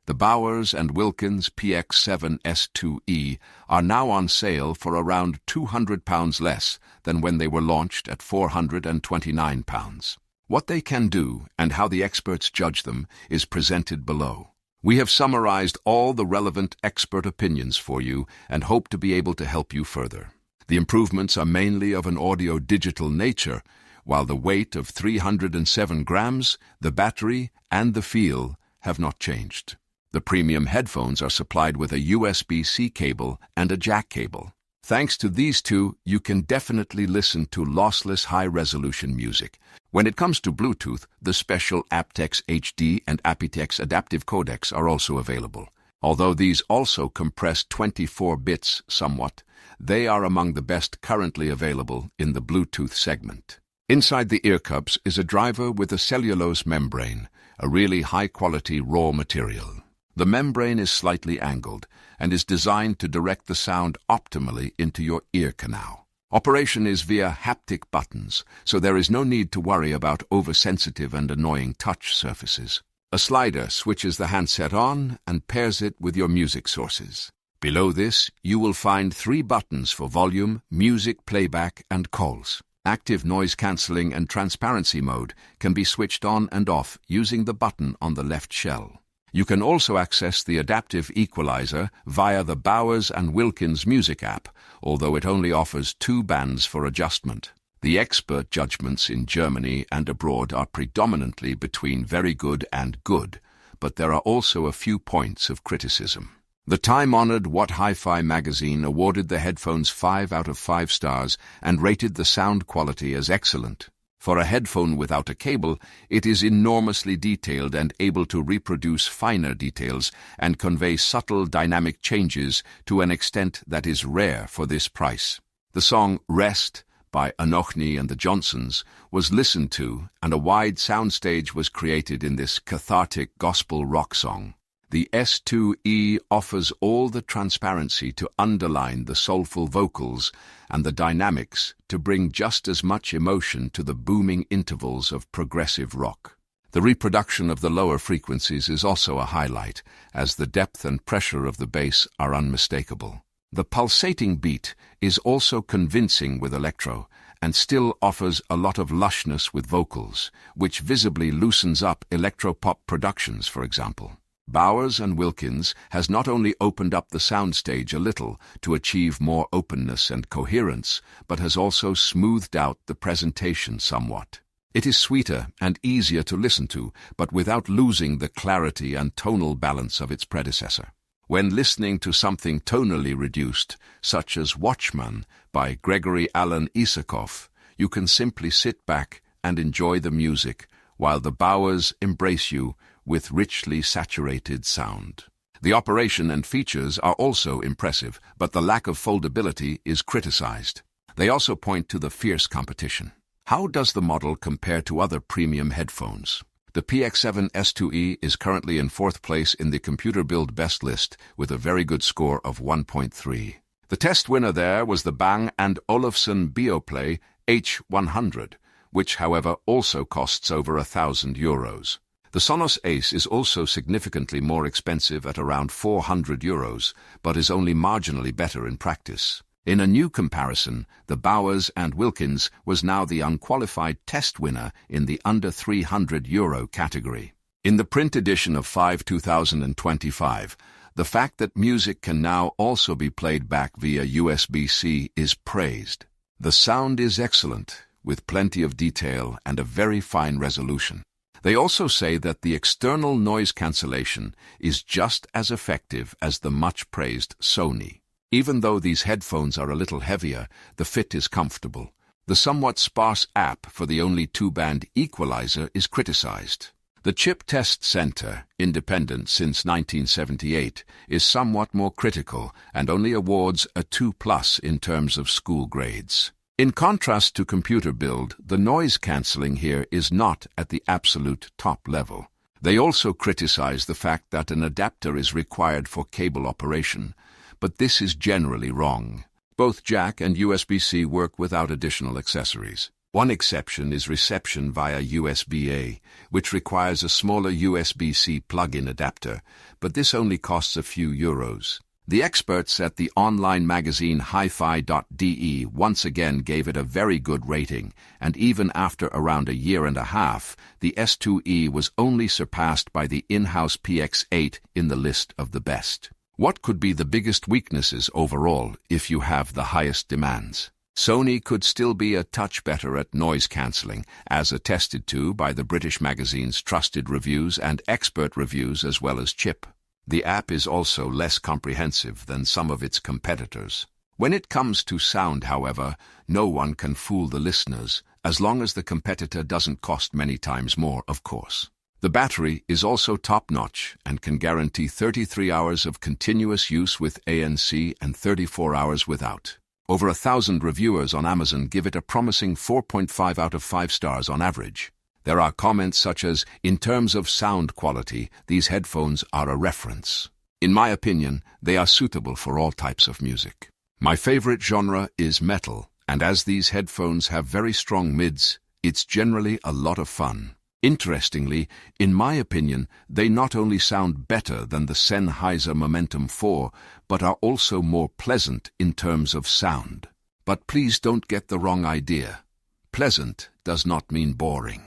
The Bowers Wilkins Px7 S2e are now on sale for around £200 less than when they were launched at £429. What they can do and how the experts judge them is presented below. We have summarized all the relevant expert opinions for you and hope to be able to help you further. The improvements are mainly of an audio-digital nature, while the weight of 307 grams, the battery, and the feel have not changed. The premium headphones are supplied with a USB-C cable and a jack cable. Thanks to these two, you can definitely listen to lossless high-resolution music. When it comes to Bluetooth, the special aptX HD and aptX adaptive codecs are also available. Although these also compress 24 bits somewhat, they are among the best currently available in the Bluetooth segment. Inside the ear cups is a driver with a cellulose membrane, a really high-quality raw material. The membrane is slightly angled and is designed to direct the sound optimally into your ear canal. Operation is via haptic buttons, so there is no need to worry about oversensitive and annoying touch surfaces. A slider switches the handset on and pairs it with your music sources. Below this, you will find 3 buttons for volume, music playback, and calls. Active noise cancelling and transparency mode can be switched on and off using the button on the left shell. You can also access the adaptive equalizer via the Bowers & Wilkins music app, although it only offers 2 bands for adjustment. The expert judgments in Germany and abroad are predominantly between very good and good, but there are also a few points of criticism. The time-honored What Hi-Fi magazine awarded the headphones 5 out of 5 stars and rated the sound quality as excellent. For a headphone without a cable, it is enormously detailed and able to reproduce finer details and convey subtle dynamic changes to an extent that is rare for this price. The song Rest by Anochni and the Johnsons was listened to, and a wide soundstage was created in this cathartic gospel rock song. The S2e offers all the transparency to underline the soulful vocals and the dynamics to bring just as much emotion to the booming intervals of progressive rock. The reproduction of the lower frequencies is also a highlight, as the depth and pressure of the bass are unmistakable. The pulsating beat is also convincing with electro, and still offers a lot of lushness with vocals, which visibly loosens up electropop productions, for example. Bowers & Wilkins has not only opened up the soundstage a little to achieve more openness and coherence, but has also smoothed out the presentation somewhat. It is sweeter and easier to listen to, but without losing the clarity and tonal balance of its predecessor. When listening to something tonally reduced, such as Watchman by Gregory Alan Isakov, you can simply sit back and enjoy the music, while the Bowers embrace you with richly saturated sound. The operation and features are also impressive, but the lack of foldability is criticized. They also point to the fierce competition. How does the model compare to other premium headphones? The Px7 S2e is currently in 4th place in the Computer Build Best list with a very good score of 1.3. The test winner there was the Bang & Olufsen Beoplay H100, which, however, also costs over €1,000. The Sonos Ace is also significantly more expensive at around €400, but is only marginally better in practice. In a new comparison, the Bowers & Wilkins was now the unqualified test winner in the under €300 category. In the print edition of 2025, the fact that music can now also be played back via USB-C is praised. The sound is excellent, with plenty of detail and a very fine resolution. They also say that the external noise cancellation is just as effective as the much-praised Sony. Even though these headphones are a little heavier, the fit is comfortable. The somewhat sparse app for the only 2-band equalizer is criticized. The Chip Test Center, independent since 1978, is somewhat more critical and only awards a 2+ in terms of school grades. In contrast to Computer Build, the noise cancelling here is not at the absolute top level. They also criticize the fact that an adapter is required for cable operation, but this is generally wrong. Both jack and USB-C work without additional accessories. One exception is reception via USB-A, which requires a smaller USB-C plug-in adapter, but this only costs a few euros. The experts at the online magazine hi-fi.de once again gave it a very good rating, and even after around a year and a half, the S2e was only surpassed by the in-house Px7 in the list of the best. What could be the biggest weaknesses overall if you have the highest demands? Sony could still be a touch better at noise cancelling, as attested to by the British magazine's trusted reviews and expert reviews as well as chip. The app is also less comprehensive than some of its competitors. When it comes to sound, however, no one can fool the listeners, as long as the competitor doesn't cost many times more, of course. The battery is also top-notch and can guarantee 33 hours of continuous use with ANC and 34 hours without. Over 1,000 reviewers on Amazon give it a promising 4.5 out of 5 stars on average. There are comments such as, "In terms of sound quality, these headphones are a reference." In my opinion, they are suitable for all types of music. My favorite genre is metal, and as these headphones have very strong mids, it's generally a lot of fun. Interestingly, in my opinion, they not only sound better than the Sennheiser Momentum 4, but are also more pleasant in terms of sound. But please don't get the wrong idea. Pleasant does not mean boring.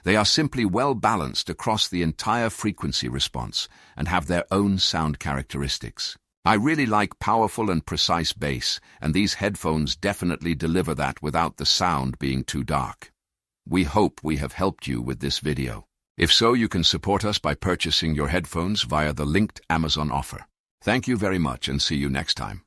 They are simply well balanced across the entire frequency response and have their own sound characteristics. I really like powerful and precise bass, and these headphones definitely deliver that without the sound being too dark. We hope we have helped you with this video. If so, you can support us by purchasing your headphones via the linked Amazon offer. Thank you very much and see you next time.